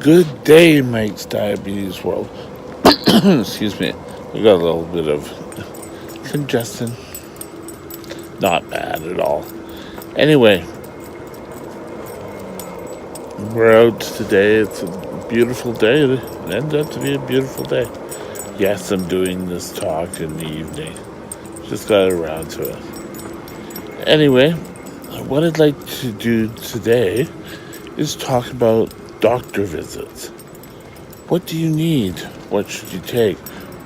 Good day, Mike's Diabetes World. Excuse me. I got a little bit of congestion. Not bad at all. Anyway, we're out today. It's a beautiful day. It ended up to be a beautiful day. Yes, I'm doing this talk in the evening. Just got around to it. Anyway, what I'd like to do today is talk about doctor visits. What do you need? What should you take?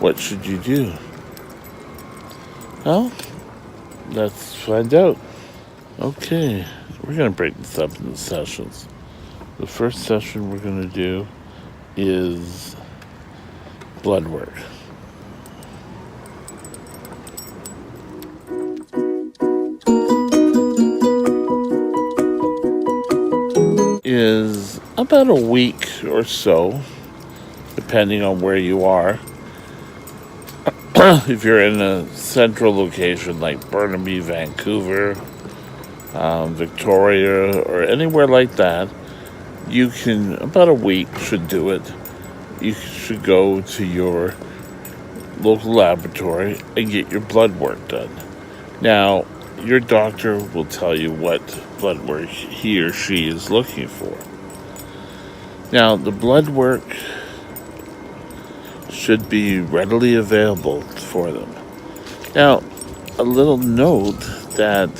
What should you do? Well, let's find out. Okay, we're going to break this up into sessions. The first session we're going to do is blood work. Is about a week or so, depending on where you are. If you're in a central location like Burnaby, Vancouver, Victoria, or anywhere like that, you can, about a week should do it. You should go to your local laboratory and get your blood work done. Now, your doctor will tell you what blood work he or she is looking for. Now, the blood work should be readily available for them. Now, a little note that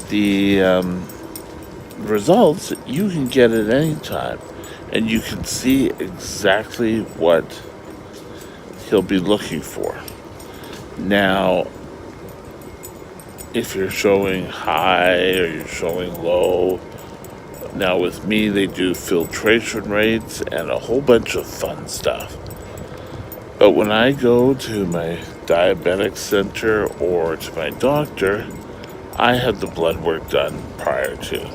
the results you can get at any time, and you can see exactly what he'll be looking for. Now, if you're showing high or you're showing low, now with me they do filtration rates and a whole bunch of fun stuff. But when I go to my diabetic center or to my doctor, I have the blood work done prior to.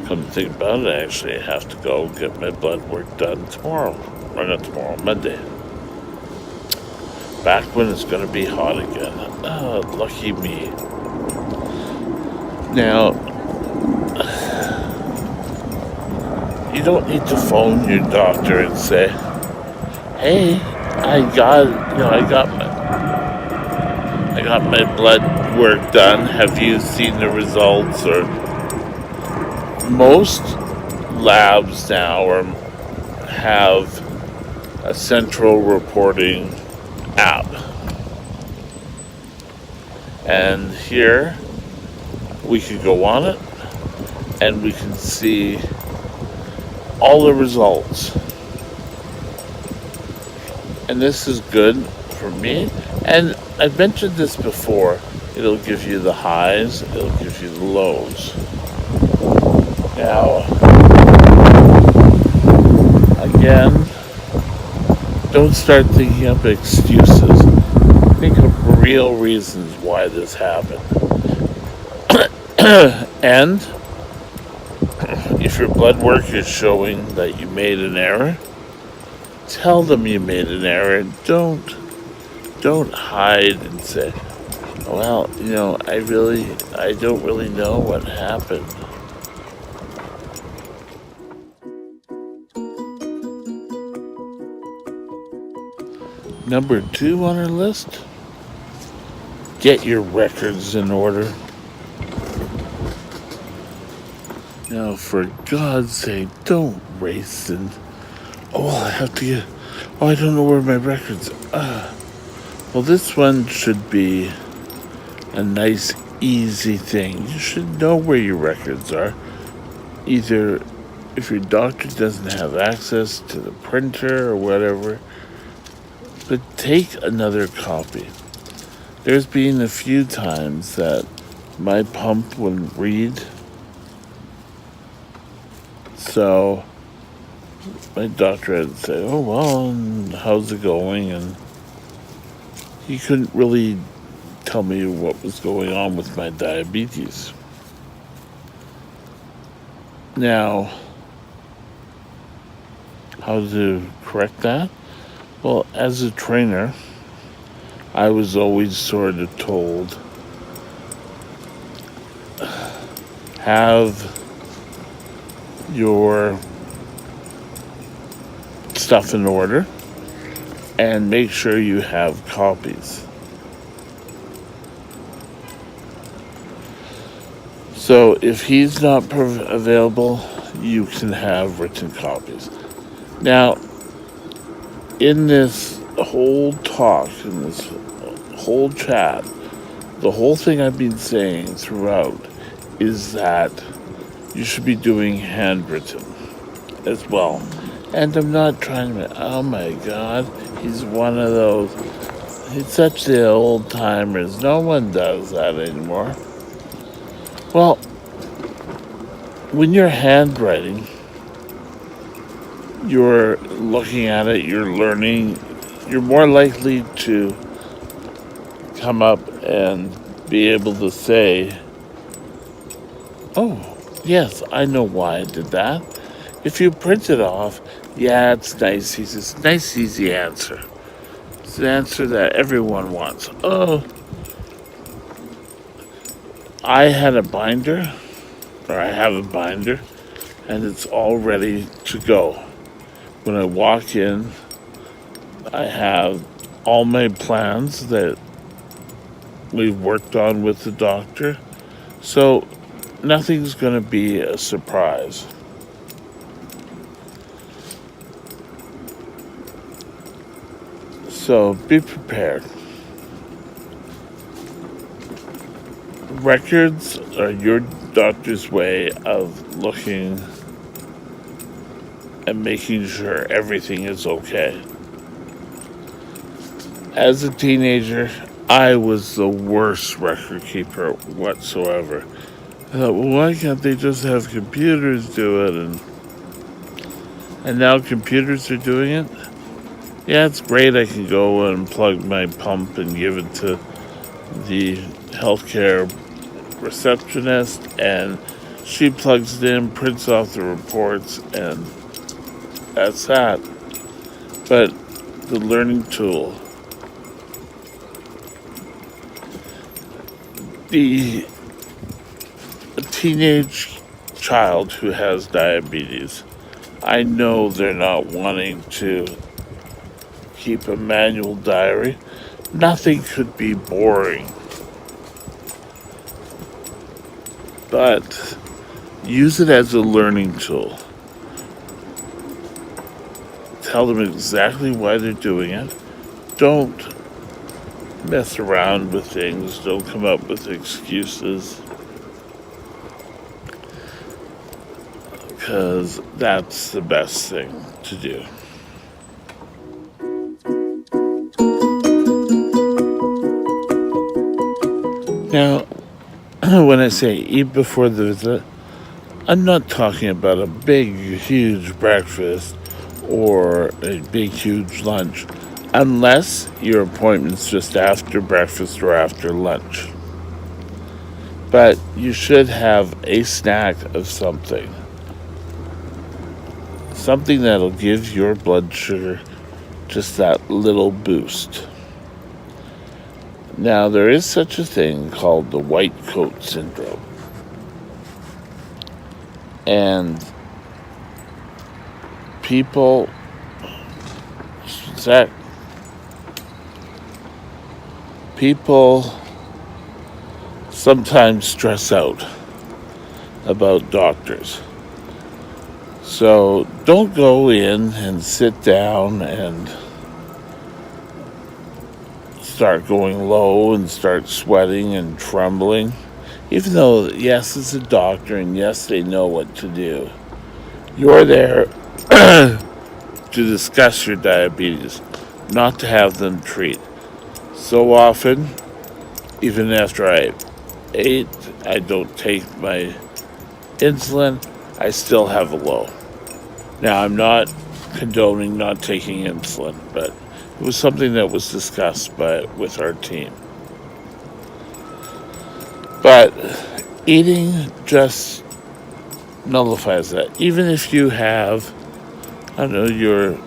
Come to think about it, I actually have to go get my blood work done tomorrow. Or not tomorrow, Monday. Back when it's going to be hot again. Oh, lucky me. Now, you don't need to phone your doctor and say, "Hey, I got my blood work done. Have you seen the results?" Or most labs now have a central reporting app. And here we could go on it and we can see all the results. And this is good for me. And I've mentioned this before. It'll give you the highs, it'll give you the lows. Now, again, don't start thinking up excuses. Think of real reasons why this happened. And if your blood work is showing that you made an error, tell them you made an error. Don't hide and say, "Well, I don't really know what happened." Number 2 on our list, get your records in order. Now, for God's sake, don't race and, I don't know where my records are. Well, this one should be a nice, easy thing. You should know where your records are. Either if your doctor doesn't have access to the printer or whatever, but take another copy. There's been a few times that my pump wouldn't read, so my doctor had to say, "Oh, well, how's it going?" And he couldn't really tell me what was going on with my diabetes. Now, how to correct that? Well, as a trainer, I was always sort of told, have your stuff in order and make sure you have copies. So if he's not available, you can have written copies. Now, in this whole talk, in this whole chat, the whole thing I've been saying throughout is that you should be doing handwritten as well. And I'm not trying to, oh my God, he's one of those. He's such the old timers. No one does that anymore. Well, when you're handwriting, you're looking at it, you're learning, you're more likely to come up and be able to say, oh, yes, I know why I did that. If you print it off, yeah, it's nice. It's a nice, easy answer. It's an answer that everyone wants. Oh, I had a binder, or I have a binder, and it's all ready to go. When I walk in, I have all my plans that we've worked on with the doctor. So nothing's going to be a surprise. So be prepared. Records are your doctor's way of looking and making sure everything is okay. As a teenager, I was the worst record keeper whatsoever. I thought, well, why can't they just have computers do it? And now computers are doing it. Yeah, it's great. I can go and plug my pump and give it to the healthcare receptionist, and she plugs it in, prints off the reports, and that's that. But the learning tool, a teenage child who has diabetes, I know they're not wanting to keep a manual diary. Nothing could be boring. But use it as a learning tool. Tell them exactly why they're doing it. Don't mess around with things. Don't come up with excuses. Because that's the best thing to do. Now, when I say eat before the visit, I'm not talking about a big, huge breakfast or a big, huge lunch, unless your appointment's just after breakfast or after lunch. But you should have a snack of something. Something that'll give your blood sugar just that little boost. Now, there is such a thing called the white coat syndrome. And people sometimes stress out about doctors. So don't go in and sit down and start going low and start sweating and trembling. Even though, yes, it's a doctor and yes, they know what to do. You're there to discuss your diabetes, not to have them treat. So often, even after I ate, I don't take my insulin, I still have a low. Now, I'm not condoning not taking insulin, but it was something that was discussed with our team. But eating just nullifies that. Even if you have, I don't know, your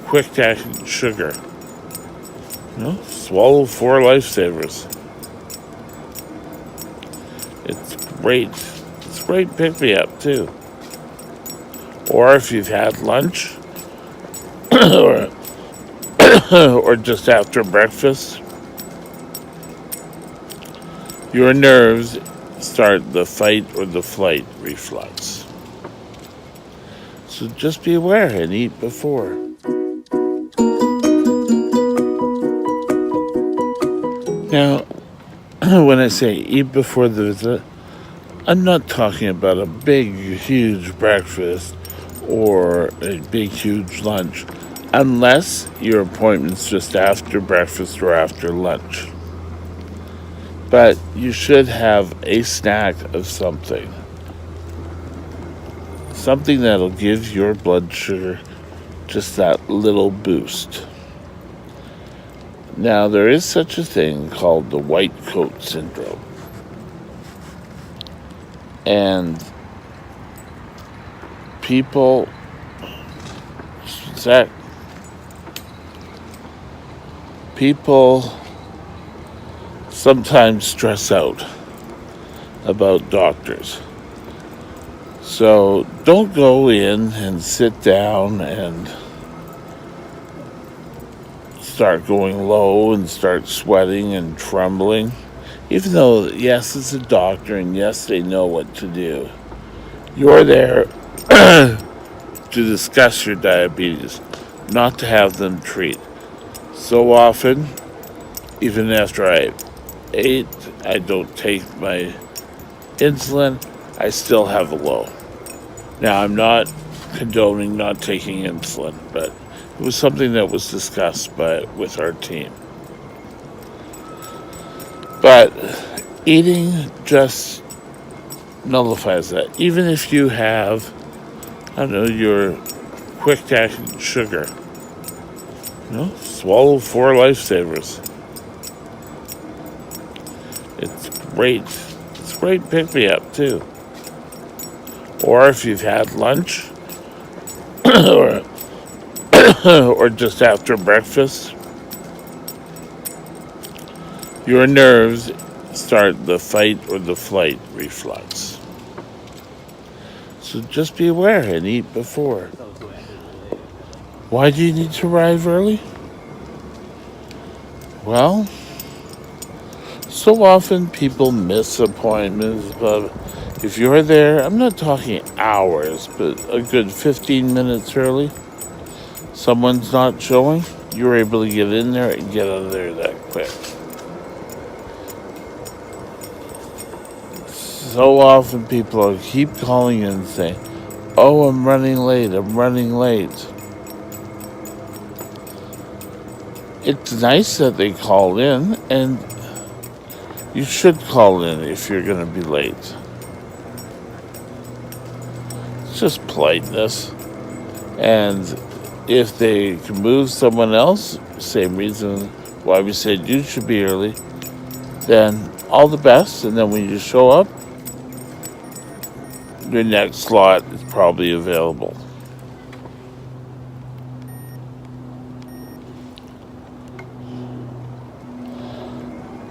quick acting sugar, swallow 4 lifesavers. It's great. It's great pick me up too. or if you've had lunch, or, or just after breakfast, your nerves start the fight or the flight reflex. So just be aware and eat before. Now, when I say eat before the visit, I'm not talking about a big, huge breakfast or a big, huge lunch, unless your appointment's just after breakfast or after lunch. But you should have a snack of something. Something that'll give your blood sugar just that little boost. Now, there is such a thing called the white coat syndrome. And people sometimes stress out about doctors. So don't go in and sit down and start going low and start sweating and trembling. Even though, yes, it's a doctor and yes, they know what to do. You're there to discuss your diabetes, not to have them treat. So often, even after I ate, I don't take my insulin, I still have a low. Now, I'm not condoning not taking insulin, but it was something that was discussed with our team. But eating just nullifies that. Even if you have, I don't know, your quick acting sugar, swallow 4 lifesavers. It's great. It's great pick-me-up, too. Or if you've had lunch, or or just after breakfast, your nerves start the fight or the flight reflex. So just be aware and eat before. Why do you need to arrive early? Well, so often people miss appointments, but if you're there, I'm not talking hours, but a good 15 minutes early, someone's not showing, you're able to get in there and get out of there that quick. So often people keep calling in and saying, oh, I'm running late. It's nice that they call in, and you should call in if you're going to be late. It's just politeness. And if they can move someone else, same reason why we said you should be early, then all the best. And then when you show up, your next slot is probably available.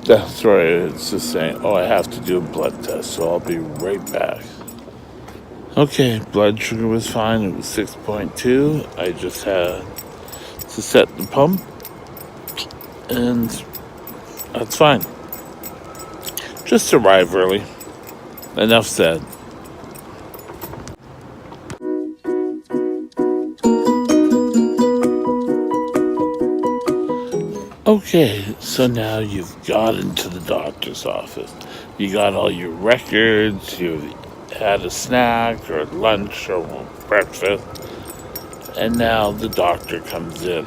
That's right, it's just saying, oh, I have to do a blood test, so I'll be right back. Okay, blood sugar was fine, it was 6.2. I just had to set the pump, and that's fine. Just arrive early. Enough said. Okay, so now you've got into the doctor's office. You got all your records, you had a snack or lunch or breakfast, and now the doctor comes in.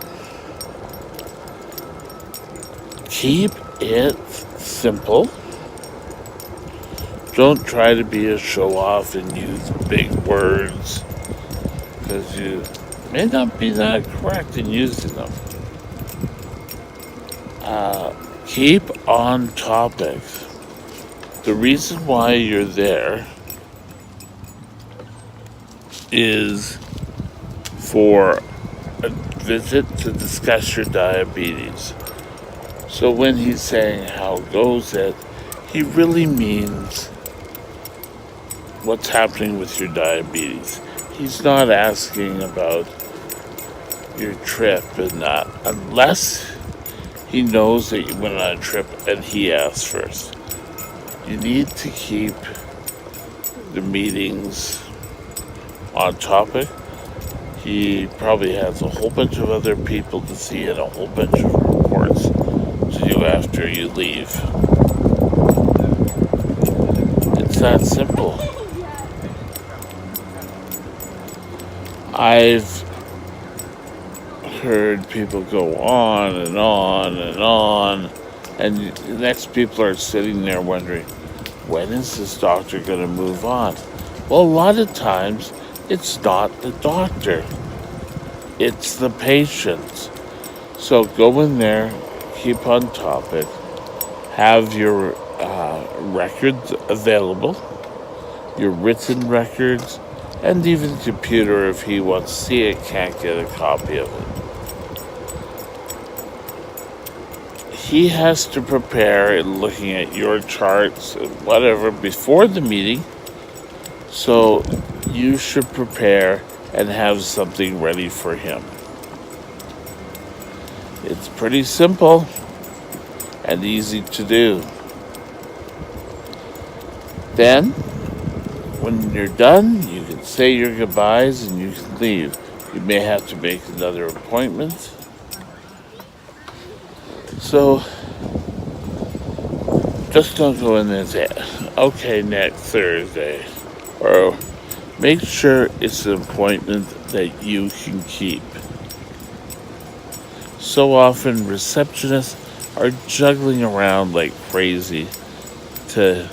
Keep it simple. Don't try to be a show-off and use big words, because you may not be that correct in using them. Keep on topic. The reason why you're there is for a visit to discuss your diabetes. So when he's saying how goes it, he really means what's happening with your diabetes. He's not asking about your trip and that, unless he knows that you went on a trip and he asks first. You need to keep the meetings on topic. He probably has a whole bunch of other people to see and a whole bunch of reports to do after you leave. It's that simple. I've heard people go on and on and on, and the next people are sitting there wondering, when is this doctor going to move on? Well, a lot of times it's not the doctor, it's the patient. So go in there, keep on topic, have your records available, your written records, and even the computer, if he wants to see it, can't get a copy of it. He has to prepare in looking at your charts and whatever before the meeting, so you should prepare and have something ready for him. It's pretty simple and easy to do. Then, when you're done, you can say your goodbyes and you can leave. You may have to make another appointment. So, just don't go in there and say, okay, next Thursday. Or make sure it's an appointment that you can keep. So often, receptionists are juggling around like crazy to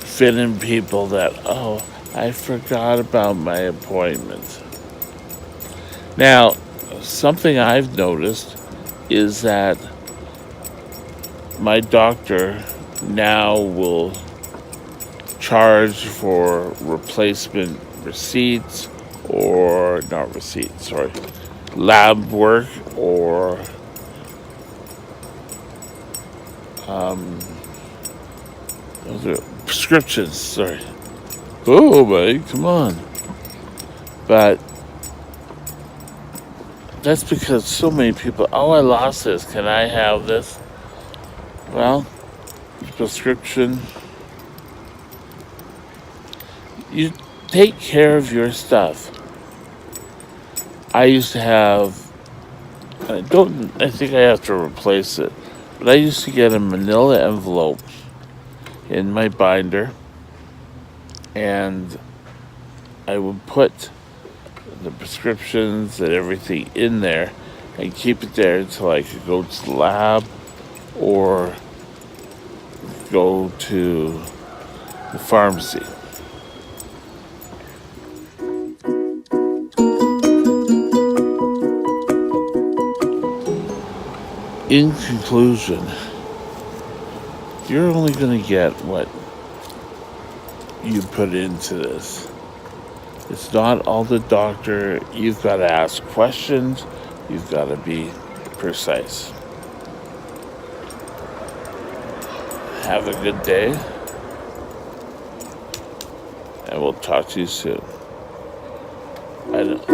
fit in people that, oh, I forgot about my appointment. Now, something I've noticed is that my doctor now will charge for replacement receipts, or not receipts, sorry, lab work, or those are prescriptions, sorry. Oh, buddy, come on. But that's because so many people, oh, I lost this, can I have this? Well, prescription. You take care of your stuff. I used to have, I think I have to replace it, but I used to get a manila envelope in my binder, and I would put the prescriptions and everything in there and keep it there until I could go to the lab or go to the pharmacy. In conclusion, you're only going to get what you put into this. It's not all the doctor. You've got to ask questions. You've got to be precise. Have a good day, and we'll talk to you soon. I don't